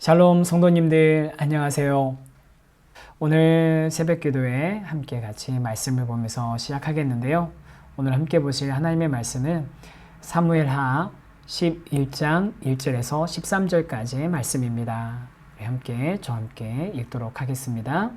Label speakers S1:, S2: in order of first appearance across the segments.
S1: 샬롬 성도님들 안녕하세요. 오늘 새벽 기도에 함께 같이 말씀을 보면서 시작하겠는데요. 오늘 함께 보실 하나님의 말씀은 사무엘하 11장 1절에서 13절까지의 말씀입니다. 저와 함께 읽도록 하겠습니다.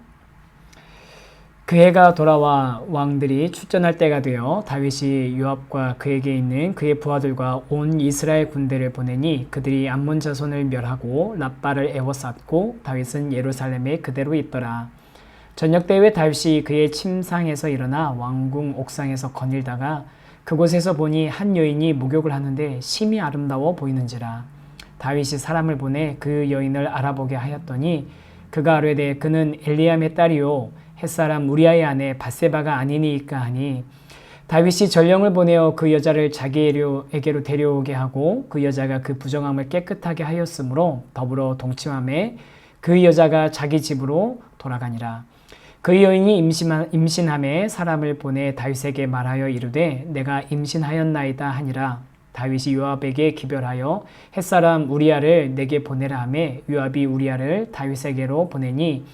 S1: 그 해가 돌아와 왕들이 출전할 때가 되어 다윗이 요압과 그에게 있는 그의 부하들과 온 이스라엘 군대를 보내니 그들이 암몬 자손을 멸하고 랍바를 에워쌌고 다윗은 예루살렘에 그대로 있더라. 저녁 때에 다윗이 그의 침상에서 일어나 왕궁 옥상에서 거닐다가 그곳에서 보니 한 여인이 목욕을 하는데 심히 아름다워 보이는지라. 다윗이 사람을 보내 그 여인을 알아보게 하였더니 그가 아뢰되 그는 엘리암의 딸이요 햇사람 우리아의 아내 밧세바가 아니니까 하니 다윗이 전령을 보내어 그 여자를 자기에게로 데려오게 하고 그 여자가 그 부정함을 깨끗하게 하였으므로 더불어 동침함에 그 여자가 자기 집으로 돌아가니라. 그 여인이 임신함에 사람을 보내 다윗에게 말하여 이르되 내가 임신하였나이다 하니라. 다윗이 요압에게 기별하여 햇사람 우리아를 내게 보내라 하매 요압이 우리아를 다윗에게로 보내니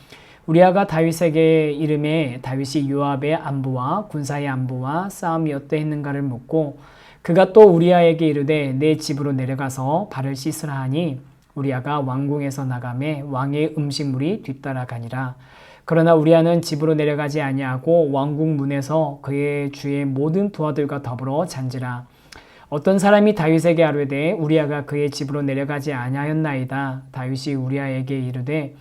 S1: 우리아가 다윗에게 이름에 다윗이 요압의 안부와 군사의 안부와 싸움이 어떠했는가를 묻고 그가 또 우리아에게 이르되 내 집으로 내려가서 발을 씻으라 하니 우리아가 왕궁에서 나가매 왕의 음식물이 뒤따라가니라. 그러나 우리아는 집으로 내려가지 아니하고 왕궁 문에서 그의 주의 모든 부하들과 더불어 잔지라. 어떤 사람이 다윗에게 아뢰되 우리아가 그의 집으로 내려가지 아니하였나이다. 다윗이 우리아에게 이르되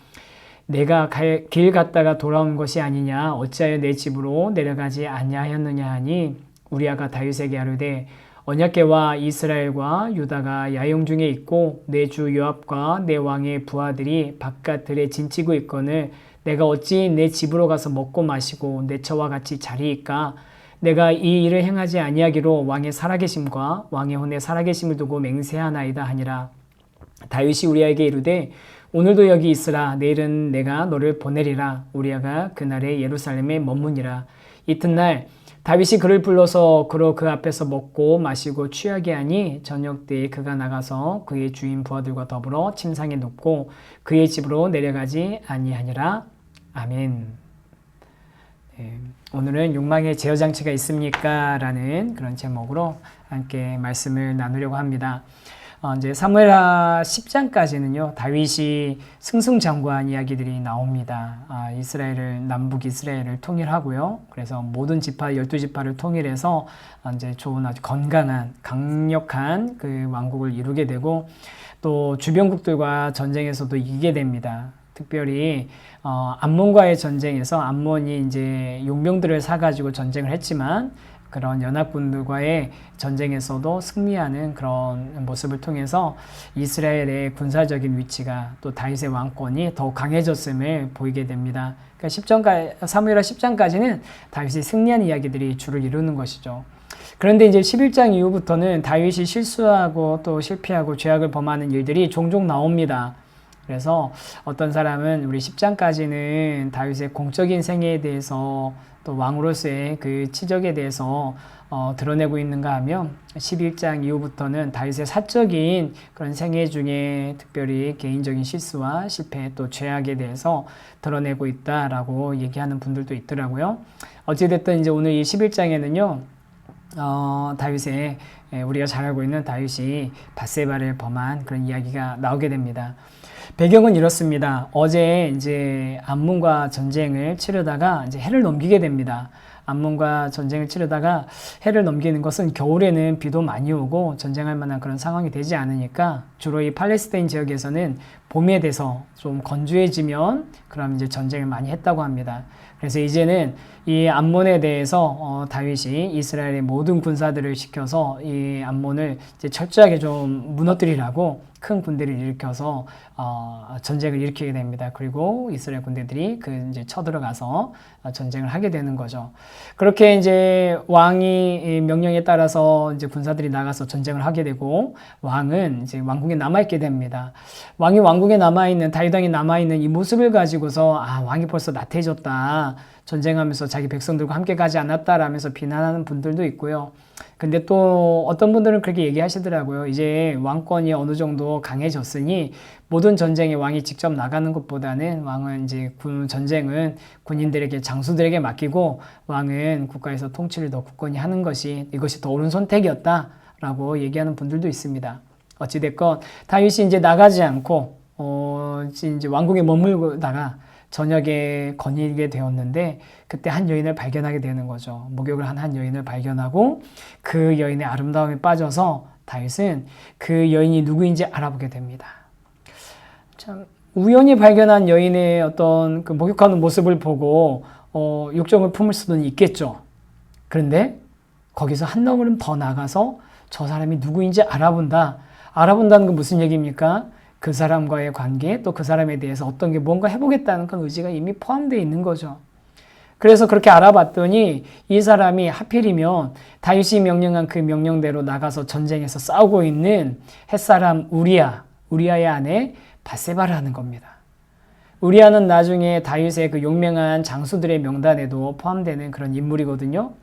S1: 내가 길 갔다가 돌아온 것이 아니냐 어찌하여 내 집으로 내려가지 아니하였느냐 하니 우리아가 다윗에게 아뢰되 언약궤와 이스라엘과 유다가 야영 중에 있고 내 주 요압과 내 왕의 부하들이 바깥들에 진치고 있거늘 내가 어찌 내 집으로 가서 먹고 마시고 내 처와 같이 자리이까. 내가 이 일을 행하지 아니하기로 왕의 살아계심과 왕의 혼의 살아계심을 두고 맹세하나이다 하니라. 다윗이 우리아에게 이르되 오늘도 여기 있으라. 내일은 내가 너를 보내리라. 우리아가 그날에 예루살렘에 머무니라. 이튿날 다윗이 그를 불러서 그로 그 앞에서 먹고 마시고 취하게 하니 저녁 때에 그가 나가서 그의 주인 부하들과 더불어 침상에 눕고 그의 집으로 내려가지 아니하니라. 아멘. 오늘은 욕망의 제어장치가 있습니까? 라는 그런 제목으로 함께 말씀을 나누려고 합니다. 이제 사무엘하 10장까지는요, 다윗이 승승장구한 이야기들이 나옵니다. 남북 이스라엘을 통일하고요. 그래서 모든 지파, 12지파를 통일해서 이제 좋은 아주 건강한, 강력한 그 왕국을 이루게 되고 또 주변국들과 전쟁에서도 이기게 됩니다. 특별히 암몬과의 전쟁에서 암몬이 이제 용병들을 사가지고 전쟁을 했지만 그런 연합군들과의 전쟁에서도 승리하는 그런 모습을 통해서 이스라엘의 군사적인 위치가 또 다윗의 왕권이 더욱 강해졌음을 보이게 됩니다. 그러니까 사무엘하 10장까지는 다윗이 승리한 이야기들이 주를 이루는 것이죠. 그런데 이제 11장 이후부터는 다윗이 실수하고 또 실패하고 죄악을 범하는 일들이 종종 나옵니다. 그래서 어떤 사람은 우리 10장까지는 다윗의 공적인 생애에 대해서 또 왕으로서의 그 치적에 대해서 드러내고 있는가 하면 11장 이후부터는 다윗의 사적인 그런 생애 중에 특별히 개인적인 실수와 실패 또 죄악에 대해서 드러내고 있다라고 얘기하는 분들도 있더라고요. 어찌됐든 이제 오늘 이 11장에는요 다윗의 우리가 잘 알고 있는 다윗이 밧세바를 범한 그런 이야기가 나오게 됩니다. 배경은 이렇습니다. 어제 이제 암몬과 전쟁을 치르다가 이제 해를 넘기게 됩니다. 암몬과 전쟁을 치르다가 해를 넘기는 것은 겨울에는 비도 많이 오고 전쟁할 만한 그런 상황이 되지 않으니까 주로 이 팔레스타인 지역에서는 봄에 돼서 좀 건조해지면 그럼 이제 전쟁을 많이 했다고 합니다. 그래서 이제는 이 암몬에 대해서 다윗이 이스라엘의 모든 군사들을 시켜서 이 암몬을 이제 철저하게 좀 무너뜨리라고 큰 군대를 일으켜서 전쟁을 일으키게 됩니다. 그리고 이스라엘 군대들이 이제 쳐들어가서 전쟁을 하게 되는 거죠. 그렇게 이제 왕이 명령에 따라서 이제 군사들이 나가서 전쟁을 하게 되고 왕은 이제 왕궁에 남아있게 됩니다. 왕이 왕궁에 남아있는 다윗 왕이 남아있는 이 모습을 가지고서 왕이 벌써 나태해졌다. 전쟁하면서 자기 백성들과 함께 가지 않았다라면서 비난하는 분들도 있고요. 근데 또 어떤 분들은 그렇게 얘기하시더라고요. 이제 왕권이 어느 정도 강해졌으니 모든 전쟁에 왕이 직접 나가는 것보다는 왕은 이제 전쟁은 군인들에게 장수들에게 맡기고 왕은 국가에서 통치를 더 굳건히 하는 것이 이것이 더 옳은 선택이었다라고 얘기하는 분들도 있습니다. 어찌됐건 다윗이 이제 나가지 않고 이제 왕궁에 머물다가 저녁에 거닐게 되었는데 그때 한 여인을 발견하게 되는 거죠. 목욕을 한 여인을 발견하고 그 여인의 아름다움에 빠져서 다윗은 그 여인이 누구인지 알아보게 됩니다. 참 우연히 발견한 여인의 어떤 그 목욕하는 모습을 보고 욕정을 품을 수는 있겠죠. 그런데 거기서 한 걸음 더 나가서 저 사람이 누구인지 알아본다는 건 무슨 얘기입니까? 그 사람과의 관계, 또 그 사람에 대해서 어떤 게 뭔가 해보겠다는 그런 의지가 이미 포함되어 있는 거죠. 그래서 그렇게 알아봤더니 이 사람이 하필이면 다윗이 명령한 그 명령대로 나가서 전쟁에서 싸우고 있는 햇사람 우리아의 아내 밧세바를 하는 겁니다. 우리아는 나중에 다윗의 그 용맹한 장수들의 명단에도 포함되는 그런 인물이거든요.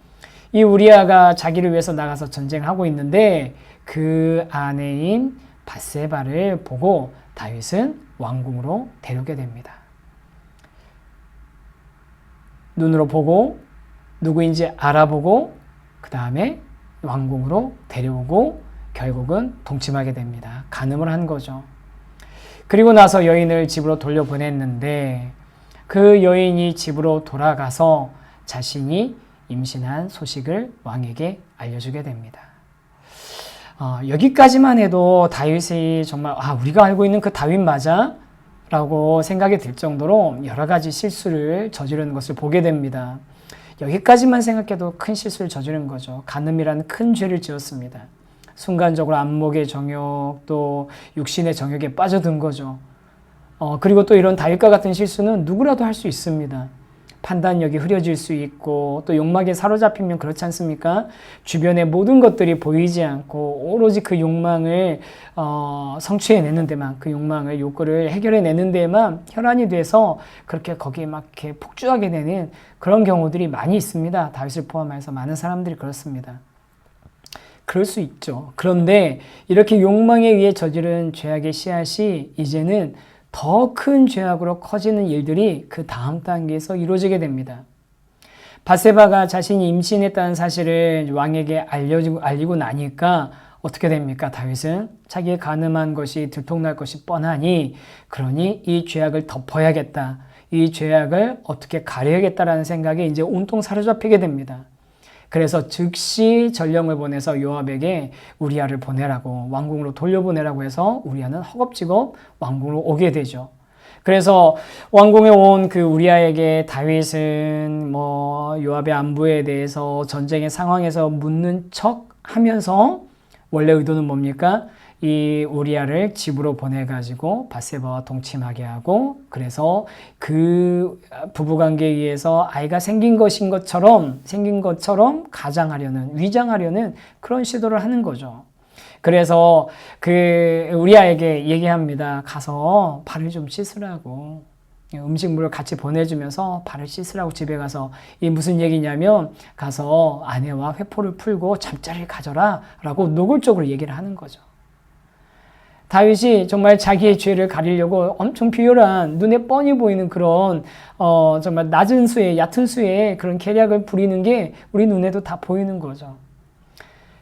S1: 이 우리아가 자기를 위해서 나가서 전쟁하고 있는데 그 아내인 밧세바를 보고 다윗은 왕궁으로 데려오게 됩니다. 눈으로 보고 누구인지 알아보고 그 다음에 왕궁으로 데려오고 결국은 동침하게 됩니다. 간음을 한 거죠. 그리고 나서 여인을 집으로 돌려보냈는데 그 여인이 집으로 돌아가서 자신이 임신한 소식을 왕에게 알려주게 됩니다. 여기까지만 해도 다윗이 정말 우리가 알고 있는 그 다윗 맞아? 라고 생각이 들 정도로 여러 가지 실수를 저지르는 것을 보게 됩니다. 여기까지만 생각해도 큰 실수를 저지른 거죠. 간음이라는 큰 죄를 지었습니다. 순간적으로 안목의 정욕 또 육신의 정욕에 빠져든 거죠. 그리고 또 이런 다윗과 같은 실수는 누구라도 할 수 있습니다. 판단력이 흐려질 수 있고 또 욕망에 사로잡히면 그렇지 않습니까? 주변의 모든 것들이 보이지 않고 오로지 그 욕망을 성취해내는 데만, 그 욕망을 욕구를 해결해내는 데만 혈안이 돼서 그렇게 거기에 막 이렇게 폭주하게 되는 그런 경우들이 많이 있습니다. 다윗을 포함해서 많은 사람들이 그렇습니다. 그럴 수 있죠. 그런데 이렇게 욕망에 의해 저지른 죄악의 씨앗이 이제는 더 큰 죄악으로 커지는 일들이 그 다음 단계에서 이루어지게 됩니다. 밧세바가 자신이 임신했다는 사실을 왕에게 알리고 나니까 어떻게 됩니까? 다윗은 자기의 간음한 것이 들통날 것이 뻔하니 그러니 이 죄악을 덮어야겠다. 이 죄악을 어떻게 가려야겠다라는 생각에 이제 온통 사로잡히게 됩니다. 그래서 즉시 전령을 보내서 요압에게 우리아를 보내라고 왕궁으로 돌려보내라고 해서 우리아는 허겁지겁 왕궁으로 오게 되죠. 그래서 왕궁에 온 그 우리아에게 다윗은 요압의 안부에 대해서 전쟁의 상황에서 묻는 척 하면서 원래 의도는 뭡니까? 이 우리아를 집으로 보내가지고 밧세바와 동침하게 하고 그래서 그 부부관계에 의해서 아이가 생긴 것처럼 가장하려는 위장하려는 그런 시도를 하는 거죠. 그래서 그 우리아에게 얘기합니다. 가서 발을 좀 씻으라고. 음식물을 같이 보내주면서 발을 씻으라고 집에 가서 이게 무슨 얘기냐면 가서 아내와 회포를 풀고 잠자리를 가져라 라고 노골적으로 얘기를 하는 거죠. 다윗이 정말 자기의 죄를 가리려고 엄청 비열한 눈에 뻔히 보이는 그런 정말 낮은 수의 얕은 수의 그런 계략을 부리는 게 우리 눈에도 다 보이는 거죠.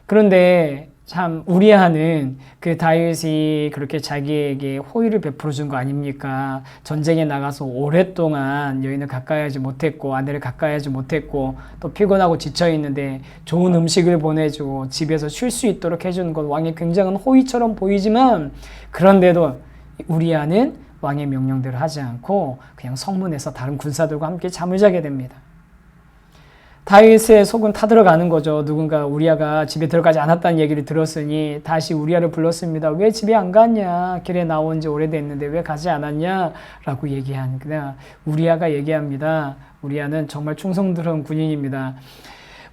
S1: 그런데 참 우리아는 그 다윗이 그렇게 자기에게 호의를 베풀어 준 거 아닙니까? 전쟁에 나가서 오랫동안 여인을 가까이 하지 못했고 아내를 가까이 하지 못했고 또 피곤하고 지쳐 있는데 좋은 음식을 보내주고 집에서 쉴 수 있도록 해주는 것 왕의 굉장한 호의처럼 보이지만 그런데도 우리아는 왕의 명령대로 하지 않고 그냥 성문에서 다른 군사들과 함께 잠을 자게 됩니다. 다윗의 속은 타들어가는 거죠. 누군가 우리아가 집에 들어가지 않았다는 얘기를 들었으니 다시 우리아를 불렀습니다. 왜 집에 안 갔냐? 길에 나온 지 오래됐는데 왜 가지 않았냐? 라고 얘기하니까 우리아가 얘기합니다. 우리아는 정말 충성스러운 군인입니다.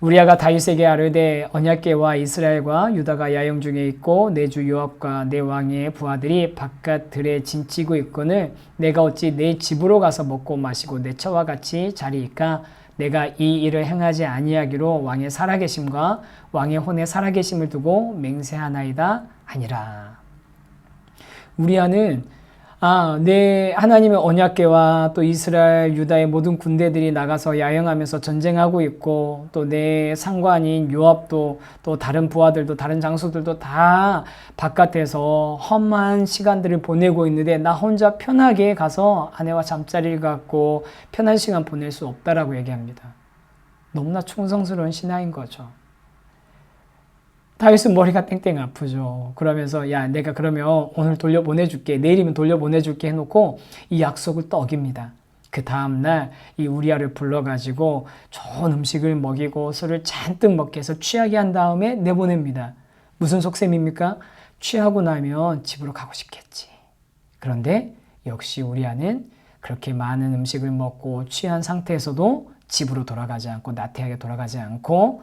S1: 우리아가 다윗에게 아뢰되 언약궤와 이스라엘과 유다가 야영 중에 있고 내 주 요압과 내 왕의 부하들이 바깥 들에 진치고 있거늘 내가 어찌 내 집으로 가서 먹고 마시고 내 처와 같이 자리이까 내가 이 일을 행하지 아니하기로 왕의 살아계심과 왕의 혼의 살아계심을 두고 맹세하나이다 하니라. 우리아는 내 하나님의 언약궤와 또 이스라엘 유다의 모든 군대들이 나가서 야영하면서 전쟁하고 있고 또 내 상관인 요압도 또 다른 부하들도 다른 장수들도 다 바깥에서 험한 시간들을 보내고 있는데 나 혼자 편하게 가서 아내와 잠자리를 갖고 편한 시간 보낼 수 없다라고 얘기합니다. 너무나 충성스러운 신하인 거죠. 다윗은 머리가 땡땡 아프죠. 그러면서 야 내가 그러면 오늘 돌려보내줄게, 내일이면 돌려보내줄게 해놓고 이 약속을 또 어깁니다. 그 다음날 이 우리아를 불러가지고 좋은 음식을 먹이고 술을 잔뜩 먹게 해서 취하게 한 다음에 내보냅니다. 무슨 속셈입니까? 취하고 나면 집으로 가고 싶겠지. 그런데 역시 우리아는 그렇게 많은 음식을 먹고 취한 상태에서도 집으로 돌아가지 않고 나태하게 돌아가지 않고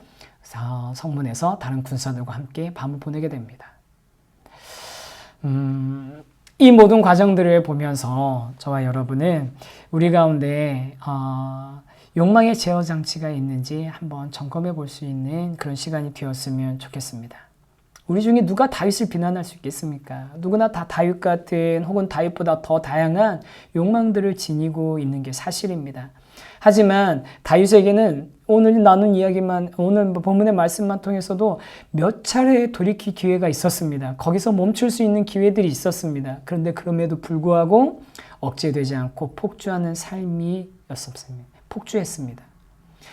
S1: 성문에서 다른 군사들과 함께 밤을 보내게 됩니다. 이 모든 과정들을 보면서 저와 여러분은 우리 가운데 욕망의 제어 장치가 있는지 한번 점검해 볼 수 있는 그런 시간이 되었으면 좋겠습니다. 우리 중에 누가 다윗을 비난할 수 있겠습니까? 누구나 다 다윗 같은 혹은 다윗보다 더 다양한 욕망들을 지니고 있는 게 사실입니다. 하지만 다윗에게는 오늘 나눈 이야기만, 오늘 본문의 말씀만 통해서도 몇 차례 돌이킬 기회가 있었습니다. 거기서 멈출 수 있는 기회들이 있었습니다. 그런데 그럼에도 불구하고 억제되지 않고 폭주하는 삶이었습니다. 폭주했습니다.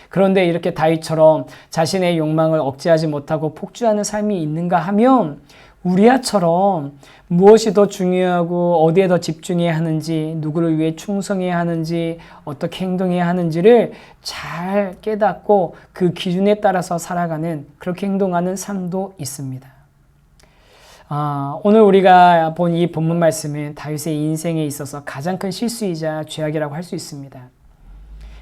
S1: 그런데 이렇게 다윗처럼 자신의 욕망을 억제하지 못하고 폭주하는 삶이 있는가 하면 우리아처럼 무엇이 더 중요하고 어디에 더 집중해야 하는지, 누구를 위해 충성해야 하는지, 어떻게 행동해야 하는지를 잘 깨닫고 그 기준에 따라서 살아가는, 그렇게 행동하는 삶도 있습니다. 오늘 우리가 본 이 본문 말씀은 다윗의 인생에 있어서 가장 큰 실수이자 죄악이라고 할 수 있습니다.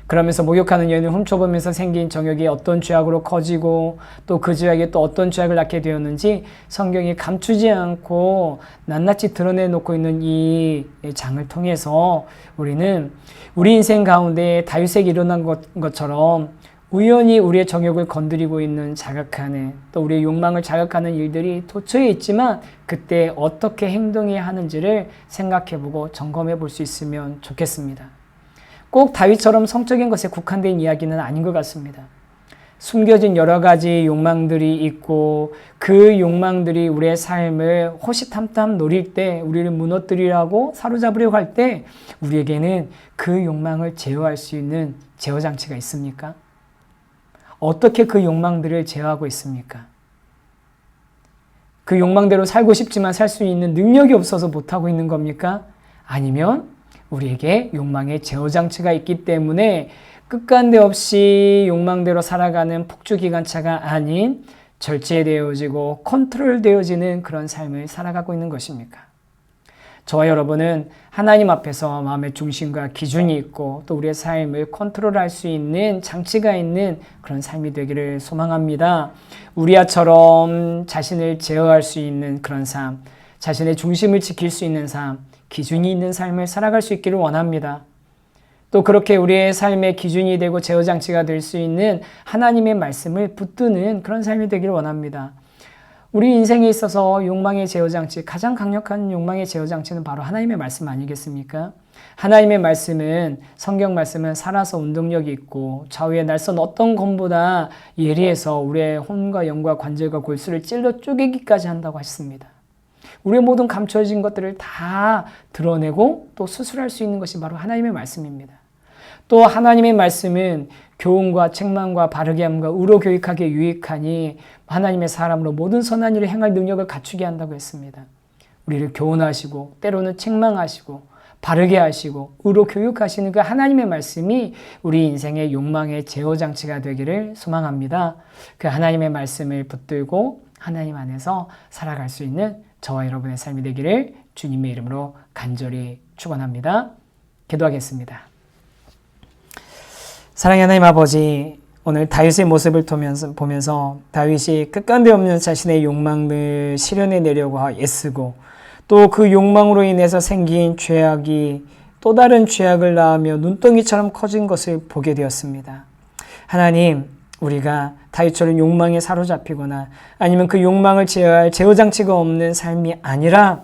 S1: 그러면서 목욕하는 여인을 훔쳐보면서 생긴 정욕이 어떤 죄악으로 커지고 또 그 죄악이 또 어떤 죄악을 낳게 되었는지 성경이 감추지 않고 낱낱이 드러내놓고 있는 이 장을 통해서 우리는 우리 인생 가운데 다윗에게 일어난 것처럼 우연히 우리의 정욕을 건드리고 있는 자극하는, 또 우리의 욕망을 자극하는 일들이 도처에 있지만 그때 어떻게 행동해야 하는지를 생각해보고 점검해 볼 수 있으면 좋겠습니다. 꼭 다윗처럼 성적인 것에 국한된 이야기는 아닌 것 같습니다. 숨겨진 여러 가지 욕망들이 있고 그 욕망들이 우리의 삶을 호시탐탐 노릴 때, 우리를 무너뜨리려고 사로잡으려고 할 때 우리에게는 그 욕망을 제어할 수 있는 제어장치가 있습니까? 어떻게 그 욕망들을 제어하고 있습니까? 그 욕망대로 살고 싶지만 살 수 있는 능력이 없어서 못하고 있는 겁니까? 아니면 우리에게 욕망의 제어장치가 있기 때문에 끝간데 없이 욕망대로 살아가는 폭주기관차가 아닌 절제되어지고 컨트롤되어지는 그런 삶을 살아가고 있는 것입니까? 저와 여러분은 하나님 앞에서 마음의 중심과 기준이 있고 또 우리의 삶을 컨트롤할 수 있는 장치가 있는 그런 삶이 되기를 소망합니다. 우리아처럼 자신을 제어할 수 있는 그런 삶, 자신의 중심을 지킬 수 있는 삶, 기준이 있는 삶을 살아갈 수 있기를 원합니다. 또 그렇게 우리의 삶의 기준이 되고 제어장치가 될 수 있는 하나님의 말씀을 붙드는 그런 삶이 되기를 원합니다. 우리 인생에 있어서 욕망의 제어장치, 가장 강력한 욕망의 제어장치는 바로 하나님의 말씀 아니겠습니까? 하나님의 말씀은, 성경 말씀은 살아서 운동력이 있고 좌우의 날선 어떤 검보다 예리해서 우리의 혼과 영과 관절과 골수를 찔러 쪼개기까지 한다고 하셨습니다. 우리의 모든 감춰진 것들을 다 드러내고 또 수술할 수 있는 것이 바로 하나님의 말씀입니다. 또 하나님의 말씀은 교훈과 책망과 바르게 함과 의로 교육하기에 유익하니 하나님의 사람으로 모든 선한 일을 행할 능력을 갖추게 한다고 했습니다. 우리를 교훈하시고 때로는 책망하시고 바르게 하시고 의로 교육하시는 그 하나님의 말씀이 우리 인생의 욕망의 제어장치가 되기를 소망합니다. 그 하나님의 말씀을 붙들고 하나님 안에서 살아갈 수 있는 저와 여러분의 삶이 되기를 주님의 이름으로 간절히 축원합니다. 기도하겠습니다. 사랑의 하나님 아버지, 오늘 다윗의 모습을 보면서 다윗이 끝간데 없는 자신의 욕망을 실현해내려고 애쓰고 또 그 욕망으로 인해서 생긴 죄악이 또 다른 죄악을 낳으며 눈덩이처럼 커진 것을 보게 되었습니다. 하나님, 우리가 다윗처럼 욕망에 사로잡히거나 아니면 그 욕망을 제어할 제어장치가 없는 삶이 아니라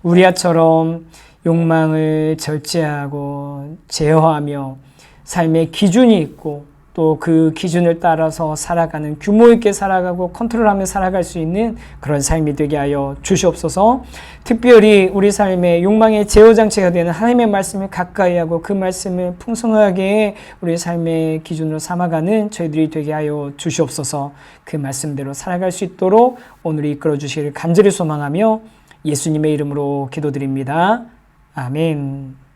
S1: 우리야처럼 욕망을 절제하고 제어하며 삶의 기준이 있고 또 그 기준을 따라서 살아가는 규모 있게 살아가고 컨트롤하며 살아갈 수 있는 그런 삶이 되게 하여 주시옵소서. 특별히 우리 삶의 욕망의 제어장치가 되는 하나님의 말씀을 가까이 하고 그 말씀을 풍성하게 우리 삶의 기준으로 삼아가는 저희들이 되게 하여 주시옵소서. 그 말씀대로 살아갈 수 있도록 오늘 이끌어 주시기를 간절히 소망하며 예수님의 이름으로 기도드립니다. 아멘.